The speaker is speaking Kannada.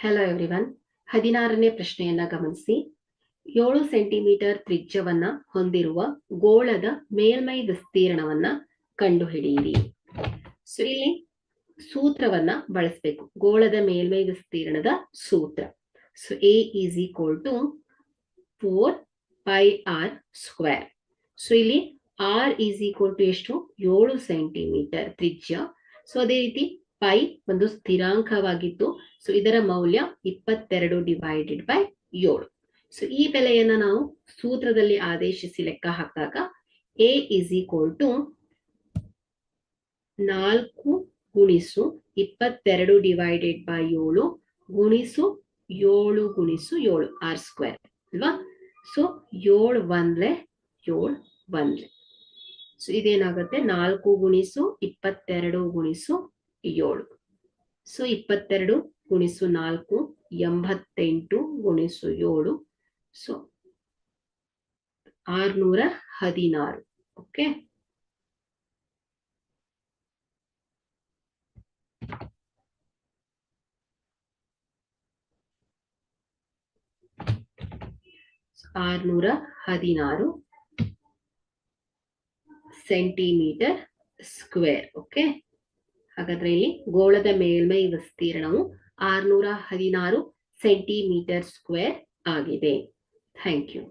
Hello everyone. 16ನೇ ಪ್ರಶ್ನೆಯನ್ನ ಗಮನಿಸಿ. 7 ಸೆಂಟಿಮೀಟರ್ ತ್ರಿಜ್ಯವನ್ನ ಹೊಂದಿರುವ ಗೋಳದ ಮೇಲ್ಮೈ ವಿಸ್ತೀರ್ಣವನ್ನ ಕಂಡುಹಿಡಿಯಿರಿ. ಸೊ ಇಲ್ಲಿ ಸೂತ್ರವನ್ನ ಬಳಸಬೇಕು. ಗೋಳದ ಮೇಲ್ಮೈ ವಿಸ್ತೀರ್ಣದ ಸೂತ್ರ. So A is equal to 4 pi r square. So ಇಲ್ಲಿ r is equal to ಎಷ್ಟು? 7 ಸೆಂಟಿಮೀಟರ್ ತ್ರಿಜ್ಯ. ಸೊ ಅದೇ ರೀತಿ ಪೈ ಒಂದು ಸ್ಥಿರಾಂಕವಾಗಿತ್ತು. ಸೊ ಇದರ ಮೌಲ್ಯ 22 ಡಿವೈಡೆಡ್ ಬೈ 7. ಸೊ ಈ ಬೆಲೆಯನ್ನ ನಾವು ಸೂತ್ರದಲ್ಲಿ ಆದೇಶಿಸಿ ಲೆಕ್ಕ ಹಾಕಿದಾಗ A is equal to 4 ಗುಣಿಸು 22 ಡಿವೈಡೆಡ್ ಬೈ 7 ಗುಣಿಸು 7 ಗುಣಿಸು 7 r ಸ್ಕ್ವೇರ್ ಅಲ್ವಾ. ಸೊ 7 1 7 1. ಸೊ ಇದೇನಾಗುತ್ತೆ? 4 ಗುಣಿಸು 22 ಗುಣಿಸು 7. ಸೊ 22 ಗುಣಿಸು 4 88 ಗುಣಿಸು 7. ಸೊ 616. ಓಕೆ. ಆರ್ನೂರ 16 ಸೆಂಟಿಮೀಟರ್ ಸ್ಕ್ವೇರ್. ಓಕೆ. ಹಾಗಾದ್ರೆ ಇಲ್ಲಿ ಗೋಳದ ಮೇಲ್ಮೈ ವಿಸ್ತೀರ್ಣವು 616 ಸೆಂಟಿಮೀಟರ್ ಸ್ಕ್ವೇರ್ ಆಗಿದೆ. Thank you.